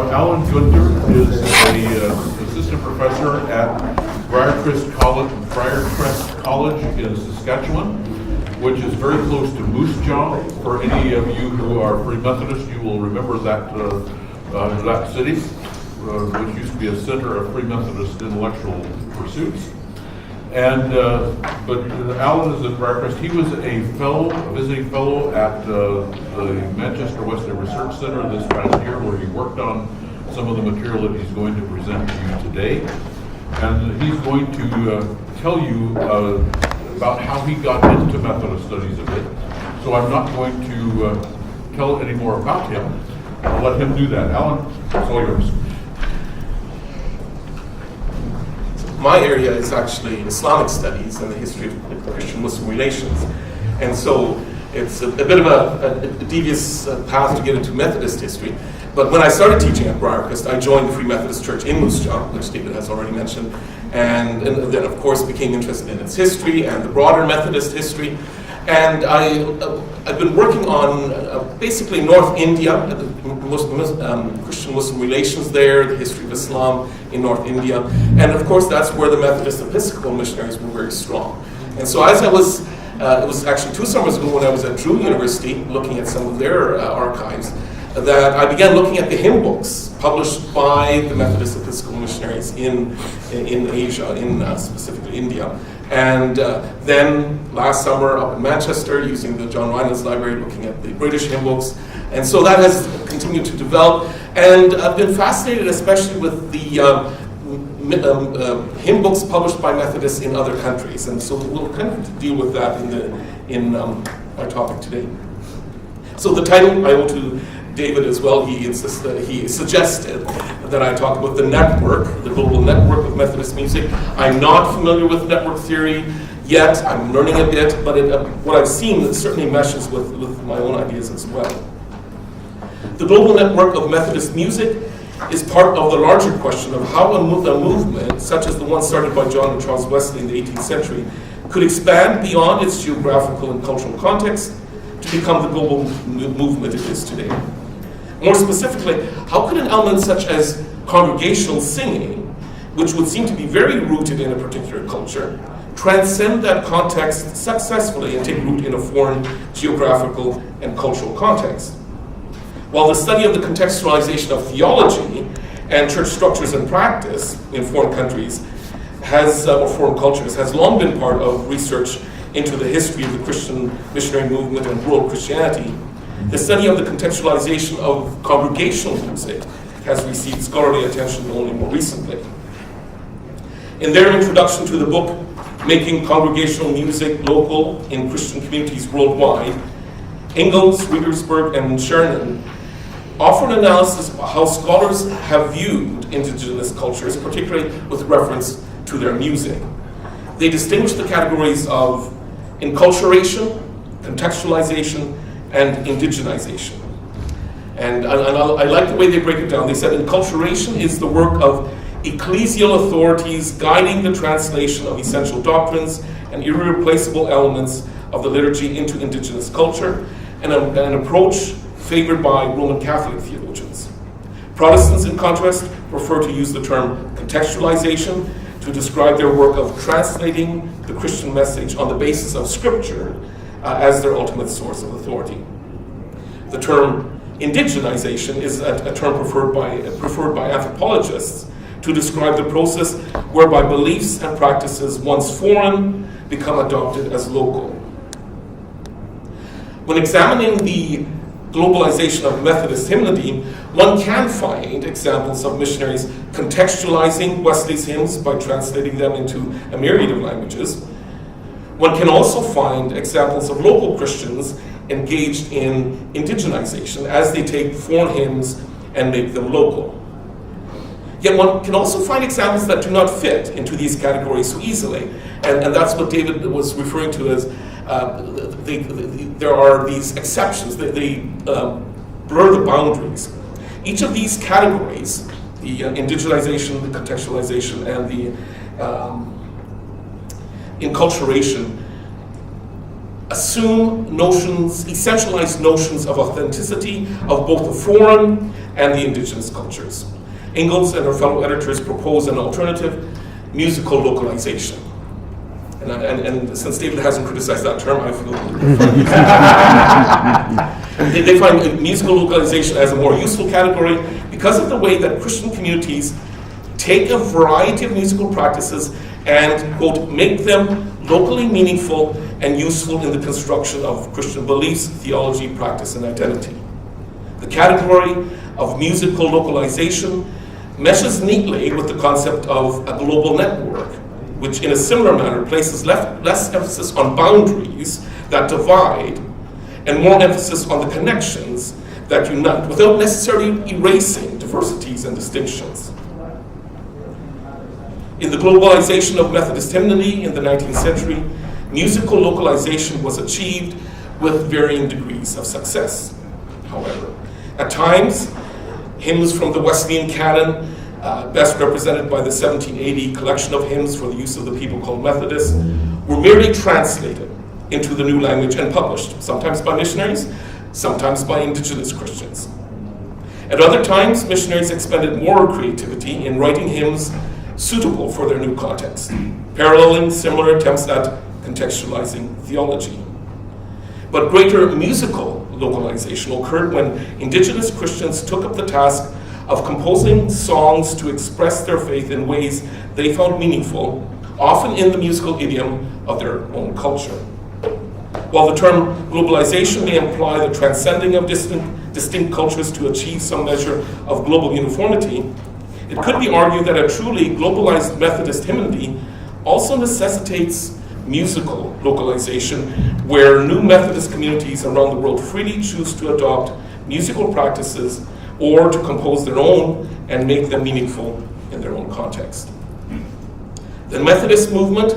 Alan Guenther is an assistant professor at Briercrest College in Saskatchewan, which is very close to Moose Jaw. For any of you who are Free Methodist, you will remember that city, which used to be a center of Free Methodist intellectual pursuits. And but Alan is at Briercrest. He was a visiting fellow at the Manchester Wesleyan Research Center this past year, where he worked on some of the material that he's going to present to you today. And he's going to tell you about how he got into Methodist studies a bit. So I'm not going to tell any more about him. I'll let him do that. Alan, it's all yours. My area is actually Islamic studies and the history of Christian-Muslim relations. And so it's a bit of a devious path to get into Methodist history. But when I started teaching at Briercrest, I joined the Free Methodist Church in Moose Jaw, which David has already mentioned, and then of course became interested in its history and the broader Methodist history. And I've been working on basically North India, Christian-Muslim relations there, the history of Islam in North India, and of course that's where the Methodist Episcopal missionaries were very strong. And so as I was, it was actually 2 summers ago when I was at Drew University looking at some of their archives, that I began looking at the hymn books published by the Methodist Episcopal missionaries in Asia, in specifically India. And then last summer up in Manchester, using the John Reinald's library, looking at the British hymn books. And so that has continued to develop. And I've been fascinated especially with the hymn books published by Methodists in other countries. And so we'll kind of deal with that in our topic today. So the title I owe to David as well. He suggested that I talk about the network, the global network of Methodist music. I'm not familiar with network theory yet. I'm learning a bit, but what I've seen certainly meshes with my own ideas as well. The global network of Methodist music is part of the larger question of how a movement, such as the one started by John and Charles Wesley in the 18th century, could expand beyond its geographical and cultural context to become the global movement it is today. More specifically, how could an element such as congregational singing, which would seem to be very rooted in a particular culture, transcend that context successfully and take root in a foreign geographical and cultural context? While the study of the contextualization of theology and church structures and practice in foreign countries or foreign cultures has long been part of research into the history of the Christian missionary movement and world Christianity, the study of the contextualization of congregational music has received scholarly attention only more recently. In their introduction to the book, Making Congregational Music Local in Christian Communities Worldwide, Ingalls, Riegersberg, and Chernin offer an analysis of how scholars have viewed indigenous cultures, particularly with reference to their music. They distinguish the categories of enculturation, contextualization, and indigenization. And I like the way they break it down. They said enculturation is the work of ecclesial authorities guiding the translation of essential doctrines and irreplaceable elements of the liturgy into indigenous culture, and an approach favored by Roman Catholic theologians. Protestants, in contrast, prefer to use the term contextualization to describe their work of translating the Christian message on the basis of Scripture as their ultimate source of authority. The term indigenization is a term preferred by anthropologists to describe the process whereby beliefs and practices once foreign become adopted as local. When examining the globalization of Methodist hymnody, one can find examples of missionaries contextualizing Wesley's hymns by translating them into a myriad of languages. One can also find examples of local Christians engaged in indigenization as they take foreign hymns and make them local. Yet one can also find examples that do not fit into these categories so easily, and that's what David was referring to as there are these exceptions. They blur the boundaries. Each of these categories, the indigenization, the contextualization, and the enculturation, assume notions, essentialized notions of authenticity of both the foreign and the indigenous cultures. Ingalls and her fellow editors propose an alternative, musical localization. And since David hasn't criticized that term, I feel they find musical localization as a more useful category because of the way that Christian communities take a variety of musical practices and, quote, make them locally meaningful and useful in the construction of Christian beliefs, theology, practice, and identity. The category of musical localization meshes neatly with the concept of a global network, which in a similar manner places less emphasis on boundaries that divide and more emphasis on the connections that unite without necessarily erasing diversities and distinctions. In the globalization of Methodist hymnody in the 19th century, musical localization was achieved with varying degrees of success, however. At times, hymns from the Wesleyan canon, best represented by the 1780 collection of hymns for the use of the people called Methodists, were merely translated into the new language and published, sometimes by missionaries, sometimes by indigenous Christians. At other times, missionaries expended more creativity in writing hymns suitable for their new context, paralleling similar attempts at contextualizing theology. But greater musical localization occurred when indigenous Christians took up the task of composing songs to express their faith in ways they found meaningful, often in the musical idiom of their own culture. While the term globalization may imply the transcending of distinct cultures to achieve some measure of global uniformity, it could be argued that a truly globalized Methodist hymnody also necessitates musical localization, where new Methodist communities around the world freely choose to adopt musical practices or to compose their own and make them meaningful in their own context. The Methodist movement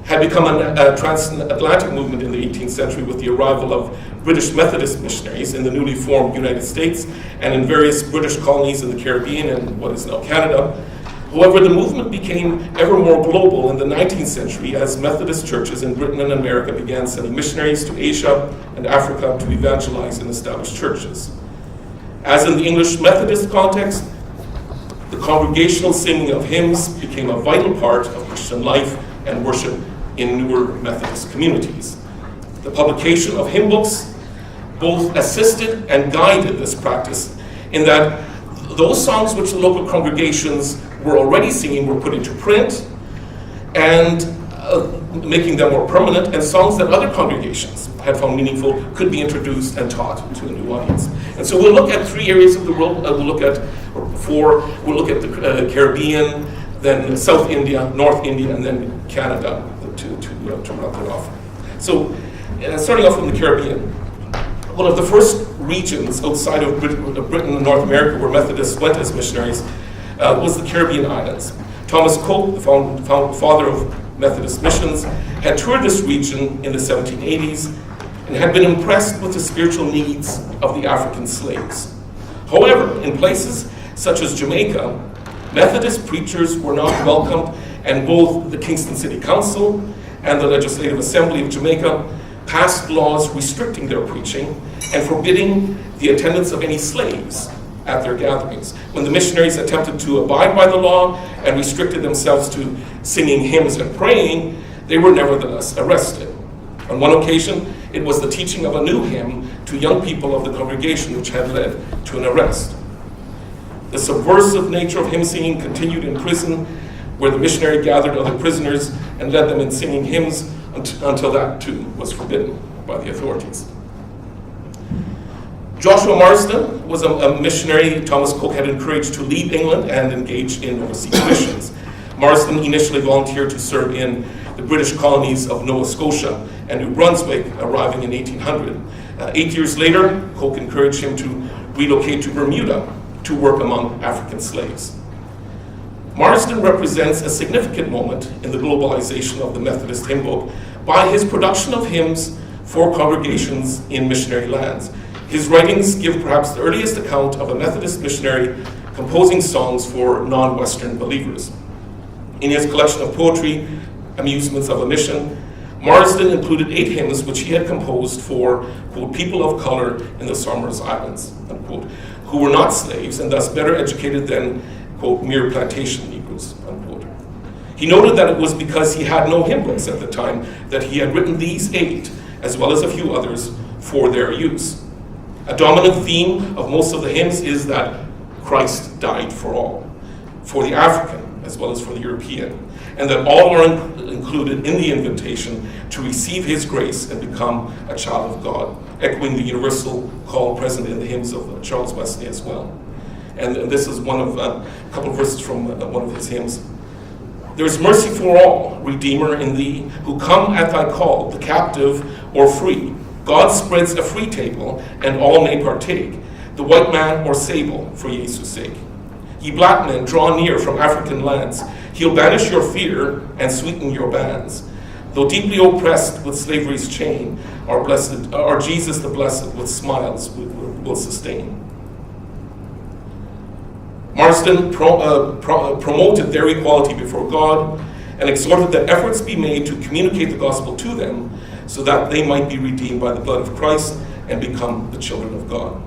had become a transatlantic movement in the 18th century with the arrival of British Methodist missionaries in the newly formed United States and in various British colonies in the Caribbean and what is now Canada. However, the movement became ever more global in the 19th century as Methodist churches in Britain and America began sending missionaries to Asia and Africa to evangelize in established churches. As in the English Methodist context, the congregational singing of hymns became a vital part of Christian life and worship in newer Methodist communities. The publication of hymn books both assisted and guided this practice in that those songs which the local congregations were already singing were put into print and making them more permanent, and songs that other congregations had found meaningful could be introduced and taught to a new audience. And so we'll look at 3 areas of the world. We'll look at the Caribbean, then South India, North India, and then Canada to round it off. So starting off from the Caribbean, one of the first regions outside of Britain and North America where Methodists went as missionaries was the Caribbean islands. Thomas Coke, the father of Methodist missions, had toured this region in the 1780s and had been impressed with the spiritual needs of the African slaves. However, in places such as Jamaica, Methodist preachers were not welcomed, and both the Kingston City Council and the Legislative Assembly of Jamaica passed laws restricting their preaching and forbidding the attendance of any slaves at their gatherings. When the missionaries attempted to abide by the law and restricted themselves to singing hymns and praying, they were nevertheless arrested. On one occasion, it was the teaching of a new hymn to young people of the congregation which had led to an arrest. The subversive nature of hymn singing continued in prison, where the missionary gathered other prisoners and led them in singing hymns until that too was forbidden by the authorities. Joshua Marsden was a missionary Thomas Coke had encouraged to leave England and engage in overseas missions. Marsden initially volunteered to serve in the British colonies of Nova Scotia and New Brunswick, arriving in 1800. 8 years later, Coke encouraged him to relocate to Bermuda to work among African slaves. Marsden represents a significant moment in the globalization of the Methodist hymn book by his production of hymns for congregations in missionary lands. His writings give perhaps the earliest account of a Methodist missionary composing songs for non-Western believers. In his collection of poetry, Amusements of a Mission, Marsden included 8 hymns which he had composed for, quote, people of color in the Somers Islands, unquote, who were not slaves and thus better educated than, quote, mere plantation Negroes, unquote. He noted that it was because he had no hymn books at the time that he had written these 8, as well as a few others, for their use. A dominant theme of most of the hymns is that Christ died for all, for the African as well as for the European, and that all are included in the invitation to receive his grace and become a child of God, echoing the universal call present in the hymns of Charles Wesley as well. And this is one of a couple of verses from one of his hymns. There is mercy for all, Redeemer in thee, who come at thy call, the captive or free. God spreads a free table, and all may partake, the white man or sable, for Jesus' sake. Ye black men, draw near from African lands. He'll banish your fear and sweeten your bands. Though deeply oppressed with slavery's chain, our Jesus the blessed with smiles will sustain. Marsden promoted their equality before God and exhorted that efforts be made to communicate the gospel to them so that they might be redeemed by the blood of Christ and become the children of God.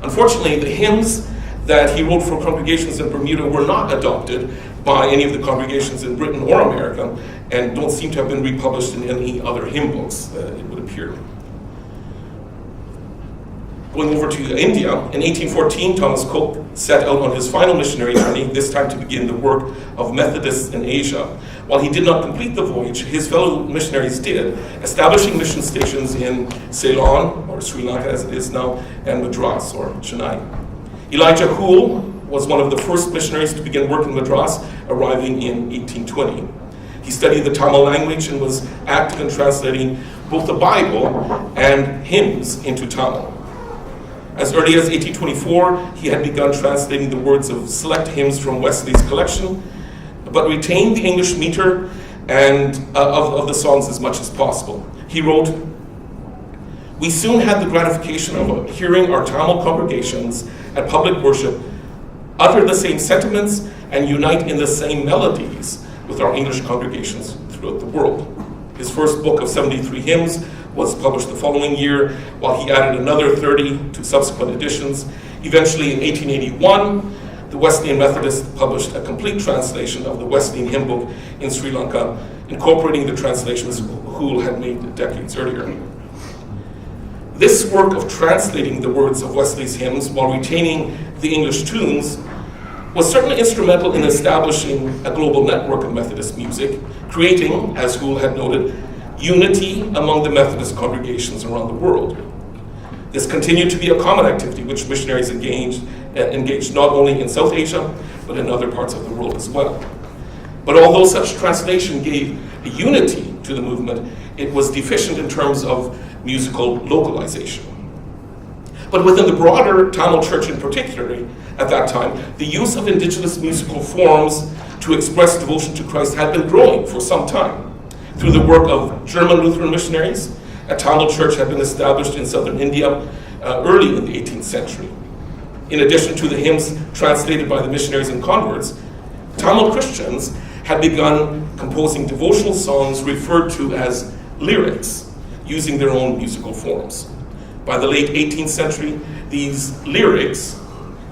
Unfortunately, the hymns that he wrote for congregations in Bermuda were not adopted by any of the congregations in Britain or America and don't seem to have been republished in any other hymn books, it would appear. Going over to India, in 1814, Thomas Cook set out on his final missionary journey, this time to begin the work of Methodists in Asia. While he did not complete the voyage, his fellow missionaries did, establishing mission stations in Ceylon, or Sri Lanka as it is now, and Madras, or Chennai. Elijah Hoole was one of the first missionaries to begin work in Madras, arriving in 1820. He studied the Tamil language and was active in translating both the Bible and hymns into Tamil. As early as 1824, he had begun translating the words of select hymns from Wesley's collection, but retained the English meter and of the songs as much as possible. He wrote, "We soon had the gratification of hearing our Tamil congregations at public worship utter the same sentiments and unite in the same melodies with our English congregations throughout the world." His first book of 73 hymns was published the following year, while he added another 30 to subsequent editions. Eventually, in 1881, the Wesleyan Methodists published a complete translation of the Wesleyan hymn book in Sri Lanka, incorporating the translations Hoole had made decades earlier. This work of translating the words of Wesley's hymns while retaining the English tunes was certainly instrumental in establishing a global network of Methodist music, creating, as Hoole had noted, unity among the Methodist congregations around the world. This continued to be a common activity which missionaries engaged not only in South Asia, but in other parts of the world as well. But although such translation gave a unity to the movement, it was deficient in terms of musical localization. But within the broader Tamil church in particular, at that time, the use of indigenous musical forms to express devotion to Christ had been growing for some time. Through the work of German Lutheran missionaries, a Tamil church had been established in southern India early in the 18th century. In addition to the hymns translated by the missionaries and converts, Tamil Christians had begun composing devotional songs referred to as lyrics, using their own musical forms. By the late 18th century, these lyrics,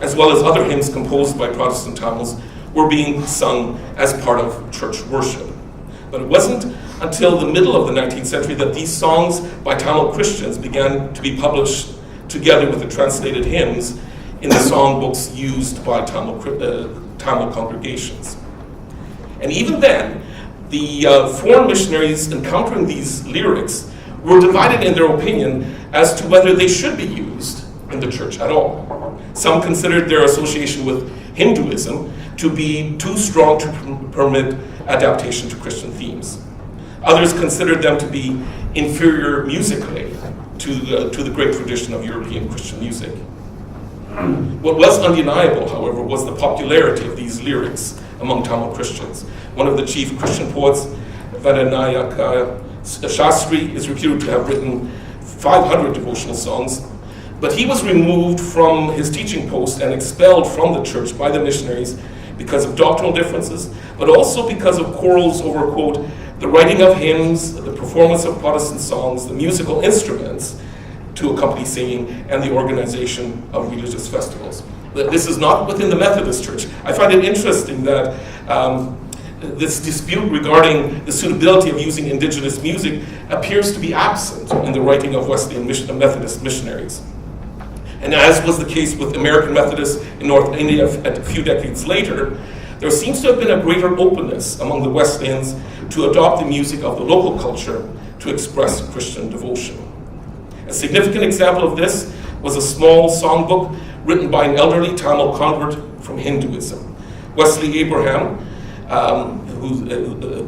as well as other hymns composed by Protestant Tamils, were being sung as part of church worship. But it wasn't until the middle of the 19th century that these songs by Tamil Christians began to be published together with the translated hymns in the songbooks used by Tamil congregations. And even then, the foreign missionaries encountering these lyrics were divided in their opinion as to whether they should be used in the church at all. Some considered their association with Hinduism to be too strong to permit adaptation to Christian themes. Others considered them to be inferior musically to the great tradition of European Christian music. What was undeniable, however, was the popularity of these lyrics among Tamil Christians. One of the chief Christian poets, Vadanayaka Shastri, is reputed to have written 500 devotional songs, but he was removed from his teaching post and expelled from the church by the missionaries because of doctrinal differences, but also because of quarrels over, quote, the writing of hymns, the performance of Protestant songs, the musical instruments to accompany singing, and the organization of religious festivals. This is not within the Methodist Church. I find it interesting that this dispute regarding the suitability of using indigenous music appears to be absent in the writing of Wesleyan Methodist missionaries. And as was the case with American Methodists in North India a few decades later, there seems to have been a greater openness among the Wesleyans to adopt the music of the local culture to express Christian devotion. A significant example of this was a small songbook written by an elderly Tamil convert from Hinduism. Wesley Abraham,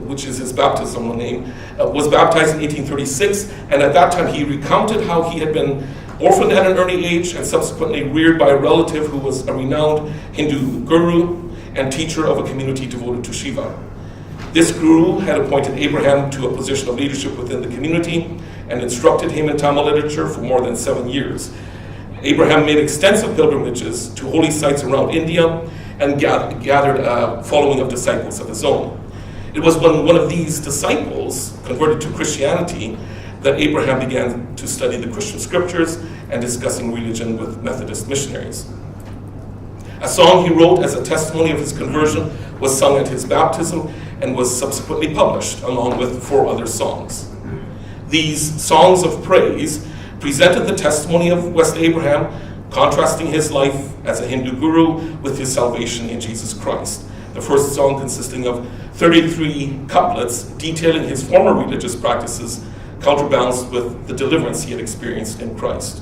which is his baptismal name, was baptized in 1836, and at that time he recounted how he had been orphaned at an early age and subsequently reared by a relative who was a renowned Hindu guru and teacher of a community devoted to Shiva. This guru had appointed Abraham to a position of leadership within the community and instructed him in Tamil literature for more than 7 years. Abraham made extensive pilgrimages to holy sites around India and gathered a following of disciples of his own. It was when one of these disciples converted to Christianity that Abraham began to study the Christian scriptures and discussing religion with Methodist missionaries. A song he wrote as a testimony of his conversion was sung at his baptism and was subsequently published along with 4 other songs. These songs of praise presented the testimony of Wesley Abraham, contrasting his life as a Hindu guru with his salvation in Jesus Christ. The first song consisting of 33 couplets detailing his former religious practices, counterbalanced with the deliverance he had experienced in Christ.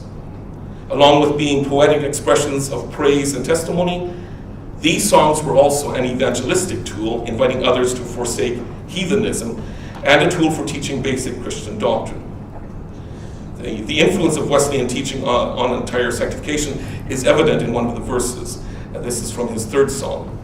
Along with being poetic expressions of praise and testimony, these songs were also an evangelistic tool, inviting others to forsake heathenism, and a tool for teaching basic Christian doctrine. The influence of Wesleyan teaching on entire sanctification is evident in one of the verses, and this is from his 3rd song.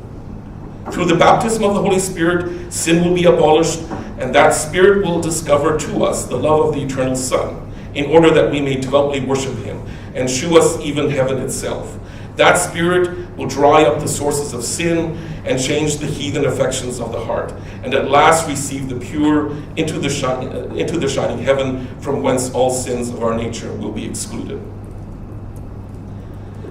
Through the baptism of the Holy Spirit, sin will be abolished, and that Spirit will discover to us the love of the eternal Son, in order that we may devoutly worship him, and shew us even heaven itself. That Spirit will dry up the sources of sin and change the heathen affections of the heart, and at last receive the pure into the shining heaven from whence all sins of our nature will be excluded.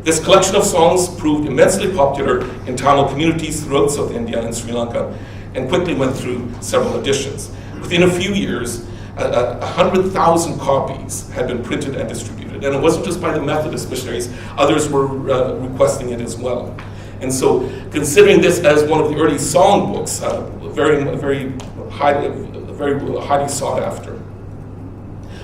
This collection of songs proved immensely popular in Tamil communities throughout South India and Sri Lanka, and quickly went through several editions. Within a few years, 100,000 copies had been printed and distributed. And it wasn't just by the Methodist missionaries, others were requesting it as well. And so, considering this as one of the early songbooks, very highly sought after.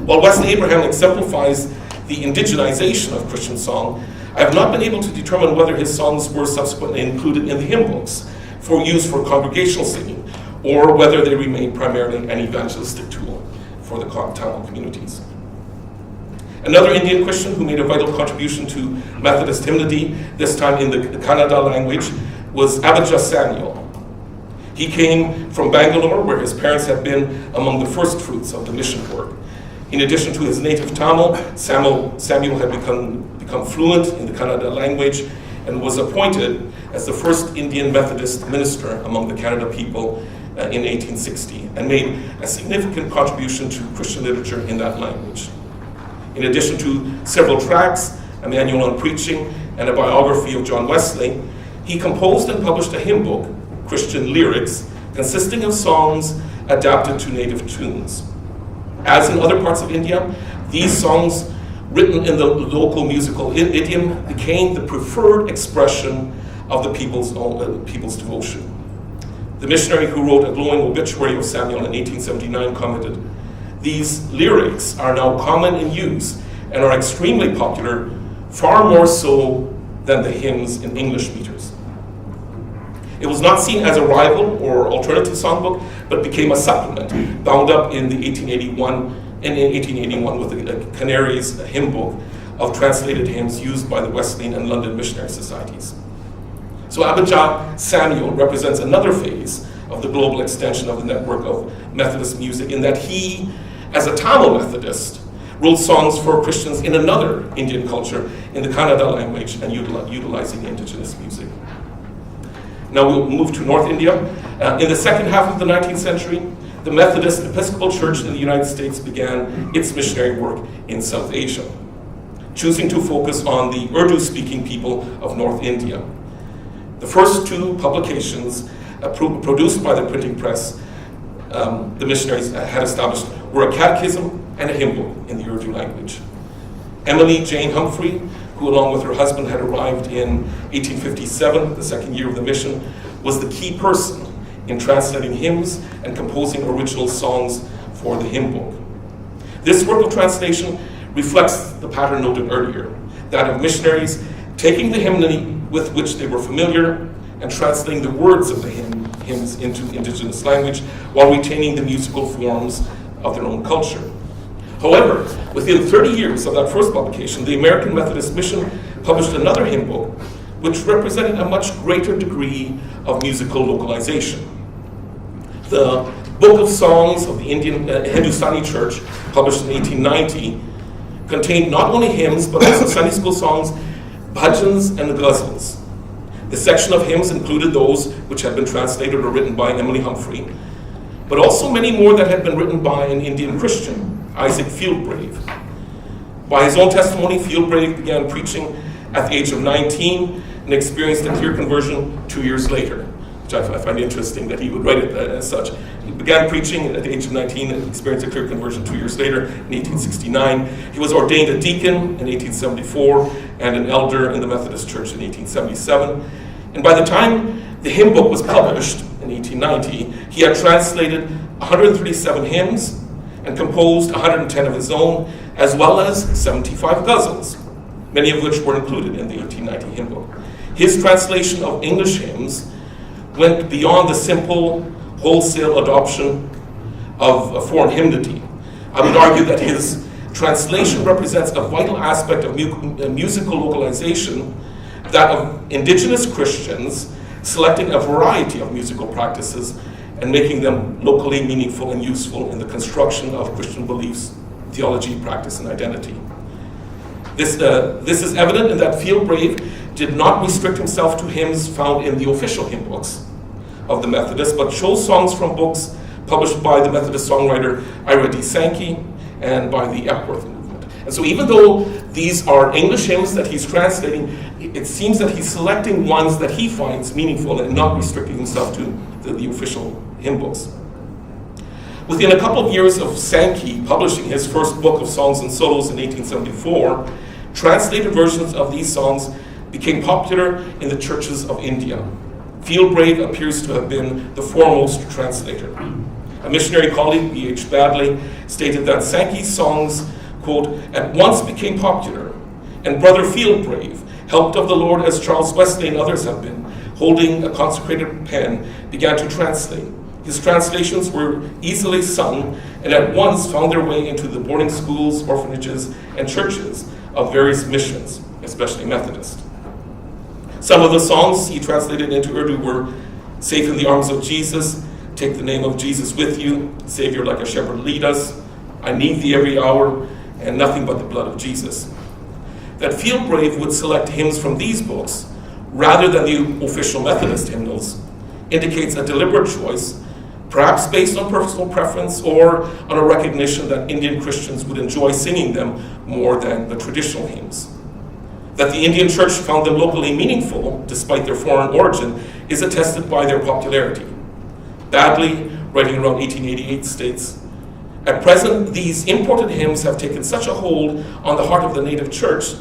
While Wesley Abraham exemplifies the indigenization of Christian song, I have not been able to determine whether his songs were subsequently included in the hymn books for use for congregational singing, or whether they remain primarily an evangelistic tool for the Tamil communities. Another Indian Christian who made a vital contribution to Methodist hymnody, this time in the Kannada language, was Abijah Samuel. He came from Bangalore, where his parents had been among the first fruits of the mission work. In addition to his native Tamil, Samuel had become fluent in the Kannada language and was appointed as the first Indian Methodist minister among the Kannada people in 1860, and made a significant contribution to Christian literature in that language. In addition to several tracts, a manual on preaching, and a biography of John Wesley, he composed and published a hymn book, Christian Lyrics, consisting of songs adapted to native tunes. As in other parts of India, these songs, written in the local musical idiom, became the preferred expression of the people's devotion. The missionary who wrote a glowing obituary of Samuel in 1879 commented, "These lyrics are now common in use and are extremely popular, far more so than the hymns in English meters." It was not seen as a rival or alternative songbook, but became a supplement, bound up in 1881 with the Canaries hymn book of translated hymns used by the Wesleyan and London missionary societies. So Abijah Samuel represents another phase of the global extension of the network of Methodist music, in that he, as a Tamil Methodist, wrote songs for Christians in another Indian culture in the Kannada language and utilizing indigenous music. Now we'll move to North India. In the second half of the 19th century, the Methodist Episcopal Church in the United States began its missionary work in South Asia, choosing to focus on the Urdu-speaking people of North India. The first two publications produced by the printing press the missionaries had established were a catechism and a hymn book in the Urdu language. Emily Jane Humphrey, who along with her husband had arrived in 1857, the second year of the mission, was the key person in translating hymns and composing original songs for the hymn book. This work of translation reflects the pattern noted earlier, that of missionaries taking the hymnody with which they were familiar and translating the words of the hymns into indigenous language while retaining the musical forms of their own culture. However, within 30 years of that first publication, the American Methodist Mission published another hymn book which represented a much greater degree of musical localization. The Book of Songs of the Indian Hindustani Church, published in 1890, contained not only hymns but also Sunday school songs, bhajans, and ghazals. The section of hymns included those which had been translated or written by Emily Humphrey, but also many more that had been written by an Indian Christian, Isaac Fieldbrave. By his own testimony, Fieldbrave began preaching at the age of 19 and experienced a clear conversion 2 years later, which I find interesting that he would write it as such. He began preaching at the age of 19 and experienced a clear conversion 2 years later in 1869. He was ordained a deacon in 1874 and an elder in the Methodist Church in 1877. And by the time the hymn book was published in 1890, he had translated 137 hymns and composed 110 of his own, as well as 75 ghazals, many of which were included in the 1890 hymn book. His translation of English hymns went beyond the simple, wholesale adoption of a foreign hymnody. I would argue that his translation represents a vital aspect of musical localization, that of indigenous Christians selecting a variety of musical practices and making them locally meaningful and useful in the construction of Christian beliefs, theology, practice, and identity. This is evident in that Fieldbrave did not restrict himself to hymns found in the official hymn books of the Methodists, but chose songs from books published by the Methodist songwriter Ira D. Sankey and by the Epworth movement. And so even though these are English hymns that he's translating, it seems that he's selecting ones that he finds meaningful and not restricting himself to the official hymn books. Within a couple of years of Sankey publishing his first book of songs and solos in 1874, translated versions of these songs became popular in the churches of India. Fieldbrave appears to have been the foremost translator. A missionary colleague, B.H. Badley, stated that Sankey's songs, quote, at once became popular, and Brother Fieldbrave, helped of the Lord as Charles Wesley and others have been, holding a consecrated pen, began to translate. His translations were easily sung and at once found their way into the boarding schools, orphanages, and churches of various missions, especially Methodist. Some of the songs he translated into Urdu were Safe in the Arms of Jesus, Take the Name of Jesus with You, Savior Like a Shepherd Lead Us, I Need Thee Every Hour, and Nothing But the Blood of Jesus. That Fieldbrave would select hymns from these books rather than the official Methodist hymnals indicates a deliberate choice, perhaps based on personal preference or on a recognition that Indian Christians would enjoy singing them more than the traditional hymns. That the Indian church found them locally meaningful, despite their foreign origin, is attested by their popularity. Badley, writing around 1888, states, at present, these imported hymns have taken such a hold on the heart of the native church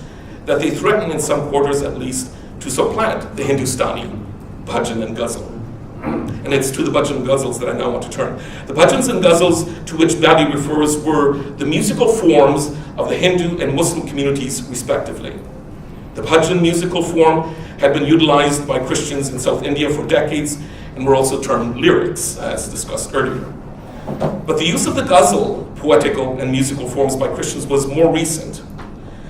that they threaten, in some quarters at least, to supplant the Hindustani, bhajan, and ghazal. And it's to the bhajan and ghazals that I now want to turn. The bhajans and ghazals to which Badley refers were the musical forms of the Hindu and Muslim communities, respectively. The bhajan musical form had been utilized by Christians in South India for decades and were also termed lyrics, as discussed earlier. But the use of the ghazal, poetical and musical forms by Christians, was more recent.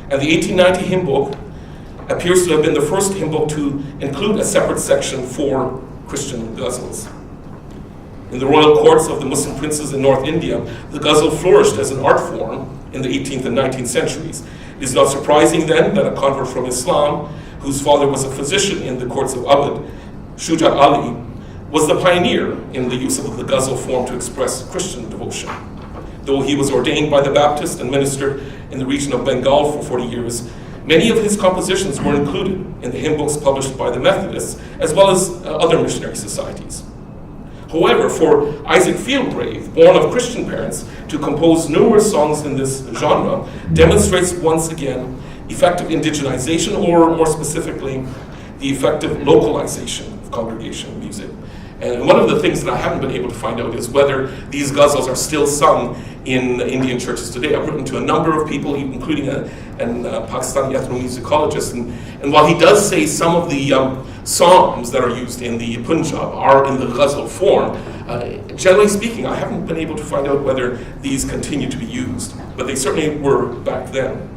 And the 1890 hymn book appears to have been the first hymn book to include a separate section for Christian ghazals. In the royal courts of the Muslim princes in North India, the ghazal flourished as an art form in the 18th and 19th centuries. It is not surprising then that a convert from Islam, whose father was a physician in the courts of Abd, Shuja Ali, was the pioneer in the use of the ghazal form to express Christian devotion. Though he was ordained by the Baptist and ministered in the region of Bengal for 40 years, many of his compositions were included in the hymn books published by the Methodists, as well as other missionary societies. However, for Isaac Fieldgrave, born of Christian parents, to compose numerous songs in this genre demonstrates once again effective indigenization, or more specifically, the effective localization of congregational music. And one of the things that I haven't been able to find out is whether these ghazals are still sung in Indian churches today. I've written to a number of people, including a Pakistani ethnomusicologist, and while he does say some of the psalms that are used in the Punjab are in the ghazal form, generally speaking, I haven't been able to find out whether these continue to be used, but they certainly were back then.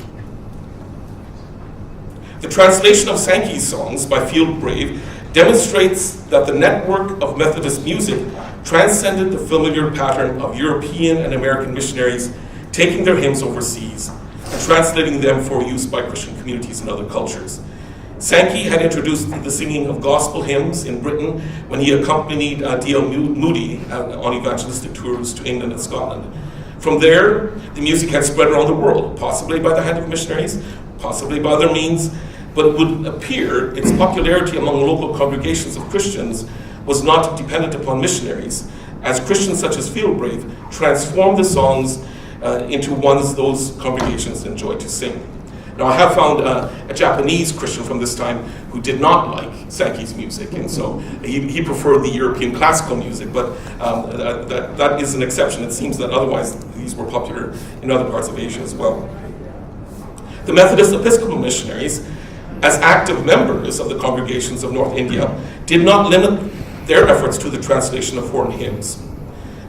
The translation of Sankey's songs by Fieldgrave demonstrates that the network of Methodist music transcended the familiar pattern of European and American missionaries taking their hymns overseas and translating them for use by Christian communities in other cultures. Sankey had introduced the singing of gospel hymns in Britain when he accompanied D.L. Moody on evangelistic tours to England and Scotland. From there, the music had spread around the world, possibly by the hand of missionaries, possibly by other means, but it would appear its popularity among local congregations of Christians was not dependent upon missionaries, as Christians such as Fieldgrave transformed the songs into ones those congregations enjoyed to sing. Now, I have found a Japanese Christian from this time who did not like Sankey's music, and so he preferred the European classical music, but that is an exception. It seems that otherwise these were popular in other parts of Asia as well. The Methodist Episcopal missionaries, as active members of the congregations of North India, did not limit their efforts to the translation of foreign hymns.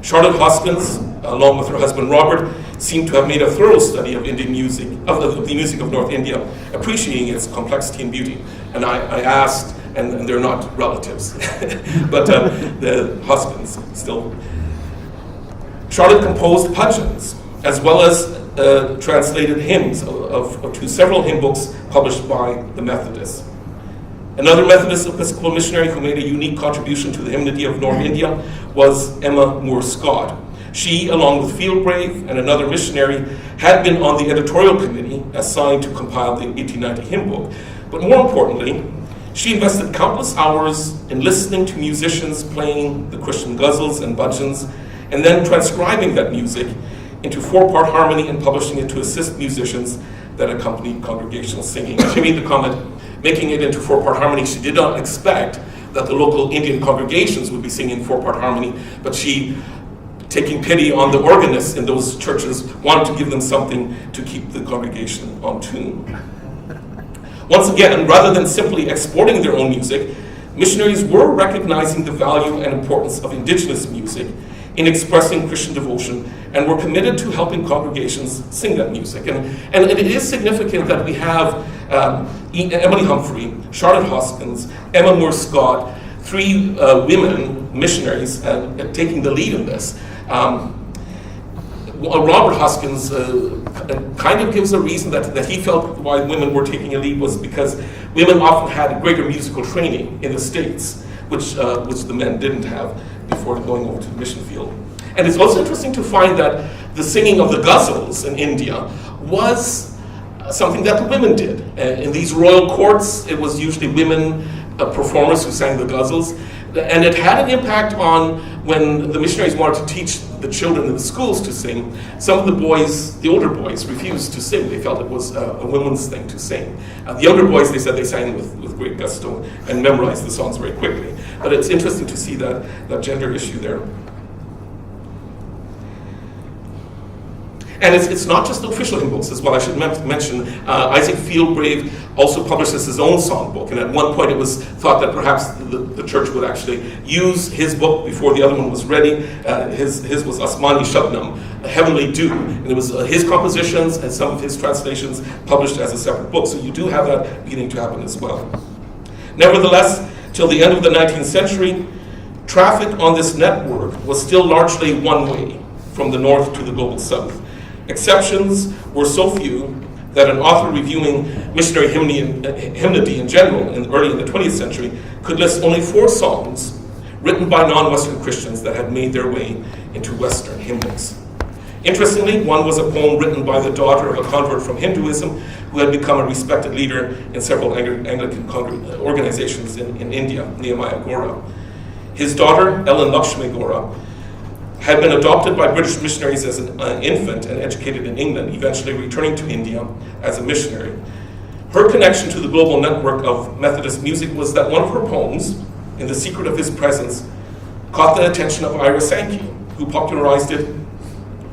Charlotte Hoskins, along with her husband Robert, seem to have made a thorough study of Indian music, of the music of North India, appreciating its complexity and beauty. And I asked, and they're not relatives, but the Hoskins still. Charlotte composed bhajans, as well as translated hymns to several hymn books published by the Methodists. Another Methodist Episcopal missionary who made a unique contribution to the hymnody of North India was Emma Moore Scott. She, along with Fieldgrave and another missionary, had been on the editorial committee assigned to compile the 1890 hymn book. But more importantly, she invested countless hours in listening to musicians playing the Christian ghazals and bhajans, and then transcribing that music into 4-part harmony and publishing it to assist musicians that accompanied congregational singing. She made the comment, making it into 4-part harmony, she did not expect that the local Indian congregations would be singing 4-part harmony, but she, taking pity on the organists in those churches, wanted to give them something to keep the congregation on tune. Once again, rather than simply exporting their own music, missionaries were recognizing the value and importance of indigenous music in expressing Christian devotion, and were committed to helping congregations sing that music. And it is significant that we have Emily Humphrey, Charlotte Hoskins, Emma Moore Scott, 3 women missionaries taking the lead in this. Robert Hoskins kind of gives a reason that he felt why women were taking a lead was because women often had greater musical training in the States, which the men didn't have before going over to the mission field. And it's also interesting to find that the singing of the ghazals in India was something that the women did. In these royal courts, it was usually women performers who sang the ghazals. And it had an impact on when the missionaries wanted to teach the children in the schools to sing. Some of the boys, the older boys, refused to sing. They felt it was a women's thing to sing. The younger boys, they said they sang with great gusto and memorized the songs very quickly. But it's interesting to see that gender issue there. And it's not just the official hymn books as well. I should mention Isaac Fieldgrave also publishes his own songbook, and at one point it was thought that perhaps the church would actually use his book before the other one was ready. His was Asmani Shabnam, a Heavenly Dew, and it was his compositions and some of his translations published as a separate book. So you do have that beginning to happen as well. Nevertheless, till the end of the 19th century, traffic on this network was still largely one way from the north to the global south. Exceptions were so few that an author reviewing missionary hymnody in general, early in the 20th century, could list only 4 songs written by non-Western Christians that had made their way into Western hymn books. Interestingly, one was a poem written by the daughter of a convert from Hinduism who had become a respected leader in several Anglican organizations in India, Nehemiah Gora. His daughter, Ellen Lakshmi Gora, had been adopted by British missionaries as an infant and educated in England, eventually returning to India as a missionary. Her connection to the global network of Methodist music was that one of her poems, In the Secret of His Presence, caught the attention of Ira Sankey, who popularized it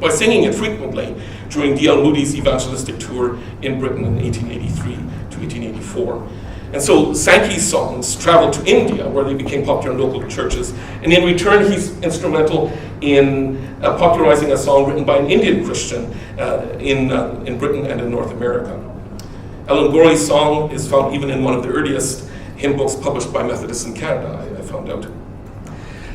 by singing it frequently during D.L. Moody's evangelistic tour in Britain in 1883 to 1884. And so Sankey's songs traveled to India, where they became popular in local churches, and in return he's instrumental in popularizing a song written by an Indian Christian in Britain and in North America. Ellen Gorey's song is found even in one of the earliest hymn books published by Methodists in Canada, I found out.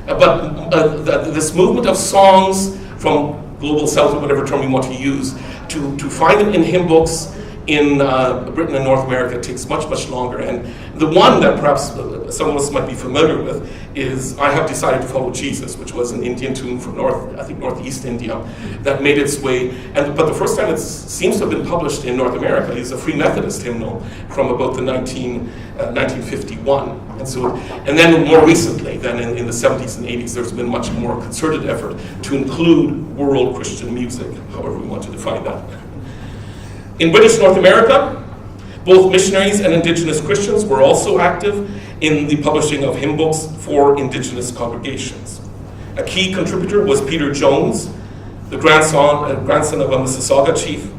But this movement of songs from Global South, or whatever term you want to use, to find them in hymn books in Britain and North America takes much, much longer. And the one that perhaps some of us might be familiar with is I Have Decided to Follow Jesus, which was an Indian tune from northeast India that made its way. But the first time it seems to have been published in North America is a Free Methodist hymnal from about the 1951. And then more recently, then in the 70s and 80s, there's been much more concerted effort to include world Christian music, however we want to define that. In British North America, both missionaries and Indigenous Christians were also active in the publishing of hymn books for Indigenous congregations. A key contributor was Peter Jones, the grandson of a Mississauga chief.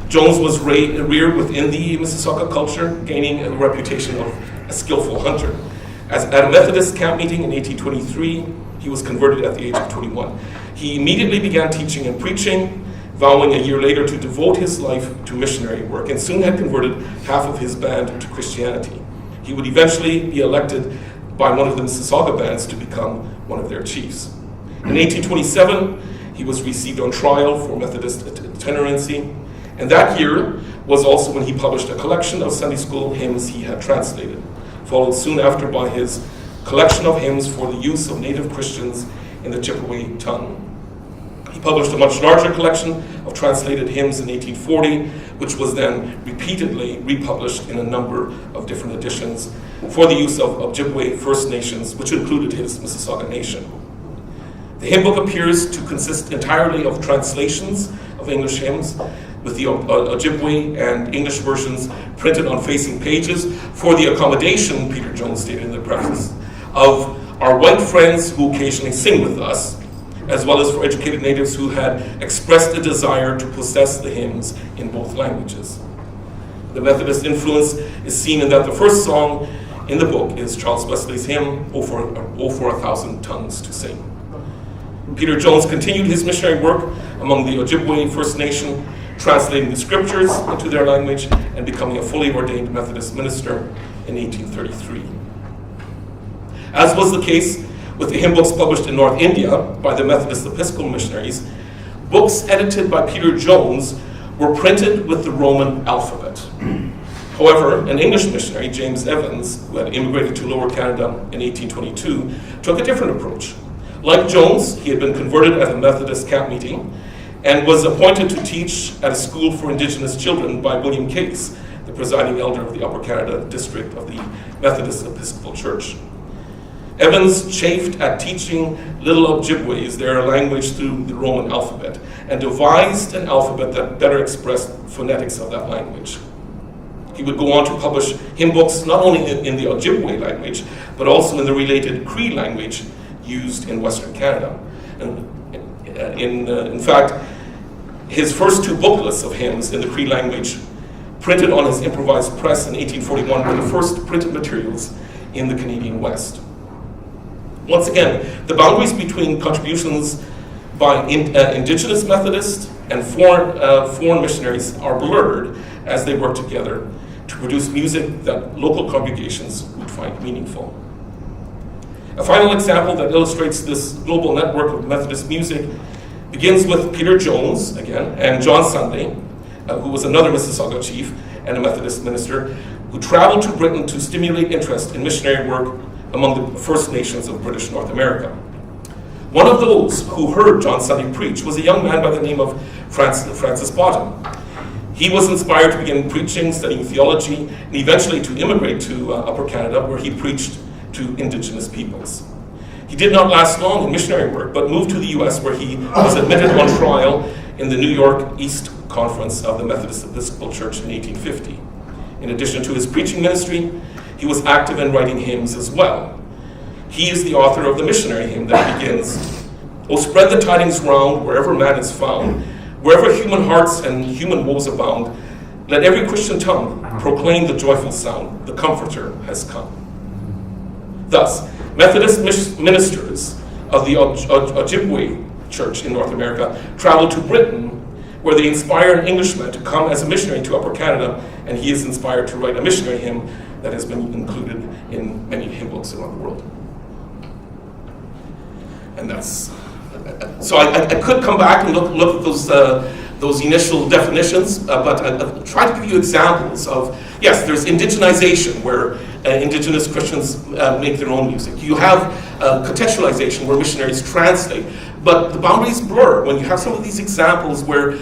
Jones was reared within the Mississauga culture, gaining a reputation of a skillful hunter. At a Methodist camp meeting in 1823, he was converted at the age of 21. He immediately began teaching and preaching, vowing a year later to devote his life to missionary work, and soon had converted half of his band to Christianity. He would eventually be elected by one of the Mississauga bands to become one of their chiefs. In 1827, he was received on trial for Methodist itinerancy, and that year was also when he published a collection of Sunday school hymns he had translated, followed soon after by his collection of hymns for the use of native Christians in the Chippewa tongue. He published a much larger collection of translated hymns in 1840, which was then repeatedly republished in a number of different editions for the use of Ojibwe First Nations, which included his Mississauga Nation. The hymn book appears to consist entirely of translations of English hymns, with the Ojibwe and English versions printed on facing pages for the accommodation, Peter Jones stated in the preface, of our white friends who occasionally sing with us, as well as for educated natives who had expressed a desire to possess the hymns in both languages. The Methodist influence is seen in that the first song in the book is Charles Wesley's hymn, O for a Thousand Tongues to Sing. Peter Jones continued his missionary work among the Ojibwe First Nation, translating the scriptures into their language and becoming a fully ordained Methodist minister in 1833. As was the case with the hymn books published in North India by the Methodist Episcopal Missionaries, books edited by Peter Jones were printed with the Roman alphabet. However, an English missionary, James Evans, who had immigrated to Lower Canada in 1822, took a different approach. Like Jones, he had been converted at a Methodist camp meeting and was appointed to teach at a school for Indigenous children by William Case, the presiding elder of the Upper Canada district of the Methodist Episcopal Church. Evans chafed at teaching little Ojibways their language through the Roman alphabet and devised an alphabet that better expressed phonetics of that language. He would go on to publish hymn books not only in the Ojibwe language, but also in the related Cree language used in Western Canada. And in fact, his first two booklets of hymns in the Cree language, printed on his improvised press in 1841, were the first printed materials in the Canadian West. Once again, the boundaries between contributions by Indigenous Methodists and foreign missionaries are blurred as they work together to produce music that local congregations would find meaningful. A final example that illustrates this global network of Methodist music begins with Peter Jones, again, and John Sunday, who was another Mississauga chief and a Methodist minister, who traveled to Britain to stimulate interest in missionary work among the First Nations of British North America. One of those who heard John Sunday preach was a young man by the name of Francis Bottom. He was inspired to begin preaching, studying theology, and eventually to immigrate to Upper Canada, where he preached to Indigenous peoples. He did not last long in missionary work, but moved to the U.S., where he was admitted on trial in the New York East Conference of the Methodist Episcopal Church in 1850. In addition to his preaching ministry, he was active in writing hymns as well. He is the author of the Missionary hymn that begins, "O spread the tidings round wherever man is found, wherever human hearts and human woes abound, let every Christian tongue proclaim the joyful sound, the Comforter has come." Thus, Methodist ministers of the Ojibwe Church in North America traveled to Britain, where they inspire an Englishman to come as a missionary to Upper Canada, and he is inspired to write a missionary hymn that has been included in many hymn books around the world. And that's, so I could come back and look at those initial definitions, but I'll try to give you examples of, yes, there's indigenization, where indigenous Christians make their own music. You have contextualization, where missionaries translate, but the boundaries blur when you have some of these examples where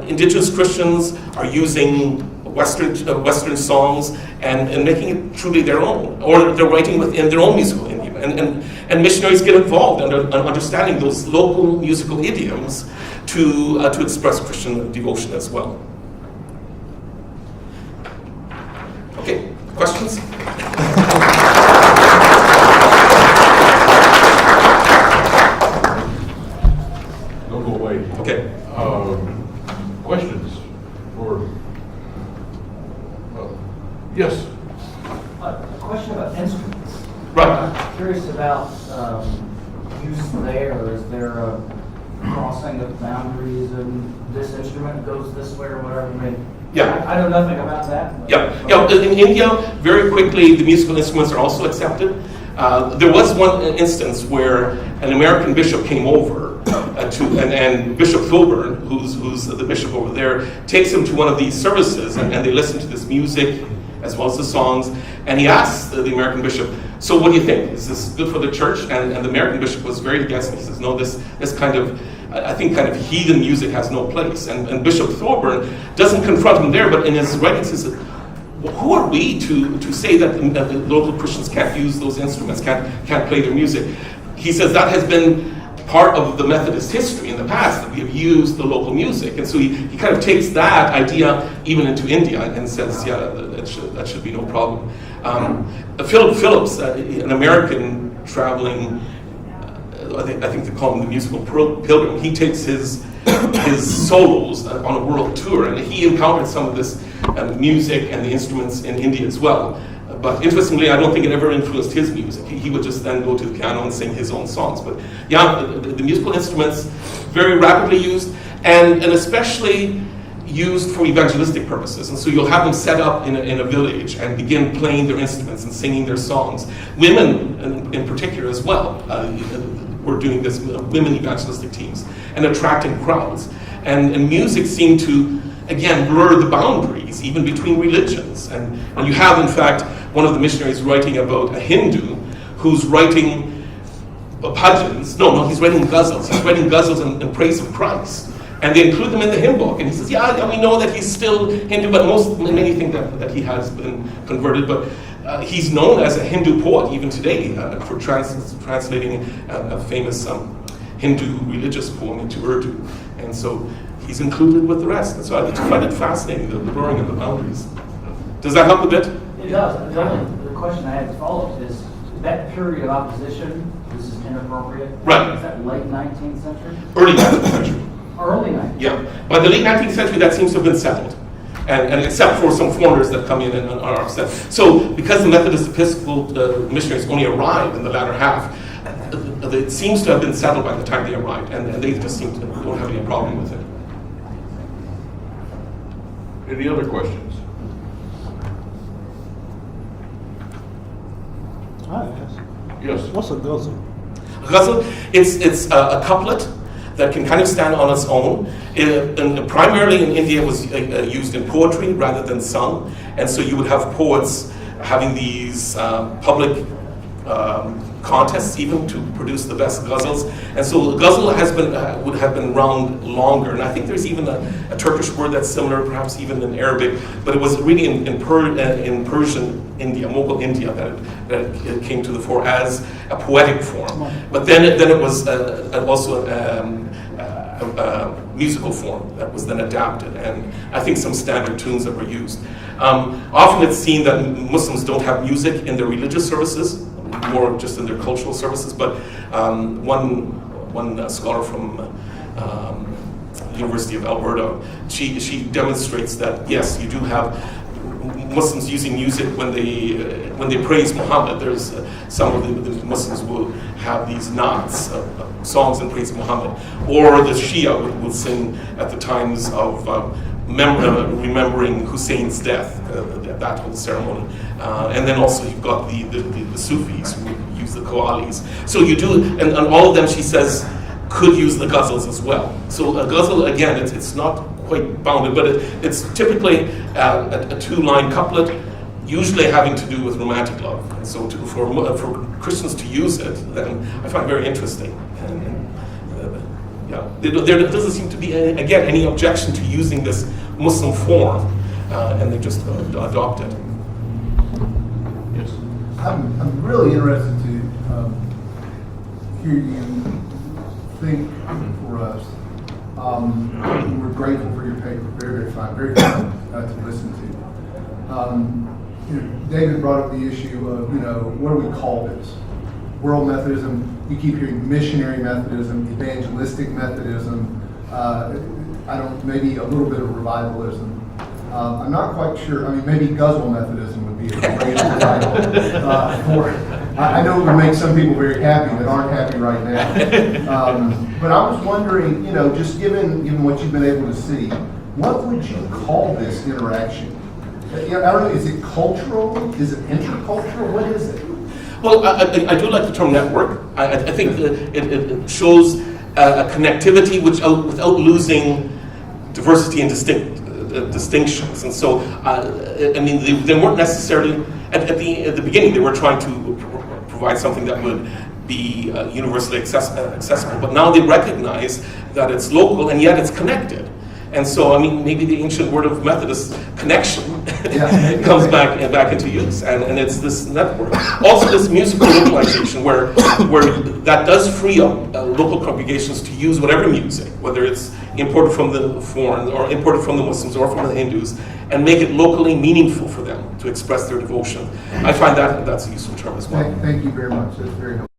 indigenous Christians are using Western songs and making it truly their own, or they're writing within their own musical idiom. And missionaries get involved in understanding those local musical idioms to express Christian devotion as well. Okay, questions? Don't go away. Okay. Questions? Or yes. A question about instruments. Right. I'm curious about use there. Is there a crossing of boundaries and this instrument goes this way or whatever? I mean, Yeah. I know nothing about that. Yeah. In India, very quickly, the musical instruments are also accepted. There was one instance where an American bishop came over and Bishop Filburn, who's the bishop over there, takes him to one of these services, and they listen to this music as well as the songs, and he asks the American bishop, "So what do you think? Is this good for the church?" And the American bishop was very against it. He says, "No, this kind of, I think kind of heathen music has no place." And Bishop Thorburn doesn't confront him there, but in his writings he says, well, who are we to say that the local Christians can't use those instruments, can't play their music? He says that has been part of the Methodist history in the past, that we have used the local music. And so he kind of takes that idea even into India and says, yeah, that should be no problem. Philip Phillips, an American traveling, I think they call him the musical pilgrim, he takes his solos on a world tour, and he encountered some of this music and the instruments in India as well. But interestingly, I don't think it ever influenced his music. He would just then go to the piano and sing his own songs. But yeah, the musical instruments, very rapidly used, and especially used for evangelistic purposes. And so you'll have them set up in a village and begin playing their instruments and singing their songs. Women, in particular as well, were doing this, women evangelistic teams, and attracting crowds. And music seemed to, again, blur the boundaries, even between religions. And you have, in fact, one of the missionaries writing about a Hindu who's writing bhajans. No, he's writing ghazals. He's writing ghazals in praise of Christ. And they include them in the hymn book. And he says, yeah, we know that he's still Hindu, but many think that he has been converted. But he's known as a Hindu poet even today for translating a famous Hindu religious poem into Urdu. And so he's included with the rest. And so I find it fascinating, the blurring of the boundaries. Does that help a bit? It does. The question I had to follow up is that period of opposition, this is inappropriate? Right. Is that late 19th century? Early 19th century. Early 19th? Yeah. By the late 19th century, that seems to have been settled. And except for some foreigners that come in and are upset. So because the Methodist Episcopal missionaries only arrived in the latter half, it seems to have been settled by the time they arrived, and they just seem to don't have any problem with it. Any other questions? Yes. What's a ghazal? A ghazal, it's a couplet that can kind of stand on its own. And primarily in India, it was used in poetry rather than sung. And so you would have poets having these public contests even to produce the best ghazals, and so the ghazal would have been around longer. And I think there's even a Turkish word that's similar, perhaps even in Arabic, but it was really in Persian India, Mughal India, that it came to the fore as a poetic form. But then it was also a musical form that was then adapted, and I think some standard tunes that were used. Often it's seen that Muslims don't have music in their religious services, more just in their cultural services, but one scholar from University of Alberta, she demonstrates that yes, you do have Muslims using music when they praise Muhammad. There's some of the Muslims will have these naats, songs in praise of Muhammad, or the Shia will sing at the times of remembering Hussein's death, that whole ceremony. And then also you've got the Sufis who use the qawwalis. So you do, and all of them, she says, could use the ghazals as well. So a ghazal, again, it's not quite bounded, but it's typically a two-line couplet, usually having to do with romantic love. And so for Christians to use it, then I find very interesting. Yeah, there doesn't seem to be, again, any objection to using this Muslim form, and they just adopt it. Yes. I'm really interested to hear you think for us. We're grateful for your paper, very, very fun, very fun to listen to. David brought up the issue of, what do we call this? World Methodism. You keep hearing missionary Methodism, evangelistic Methodism, maybe a little bit of revivalism. I'm not quite sure. I mean, maybe Guzzle Methodism would be a great title for it. I know it would make some people very happy that aren't happy right now. But I was wondering, just given what you've been able to see, what would you call this interaction? I don't know, is it cultural? Is it intercultural? What is it? Well, I do like the term network. I think that it shows a connectivity without losing diversity and distinctions. And so, they weren't necessarily, at the beginning, they were trying to provide something that would be universally accessible. But now they recognize that it's local and yet it's connected. And so, maybe the ancient word of Methodist, connection, comes back into use, and it's this network. Also, this musical localization, where that does free up local congregations to use whatever music, whether it's imported from the foreign, or imported from the Muslims, or from the Hindus, and make it locally meaningful for them to express their devotion. I find that's a useful term as well. Thank you very much. That's very helpful.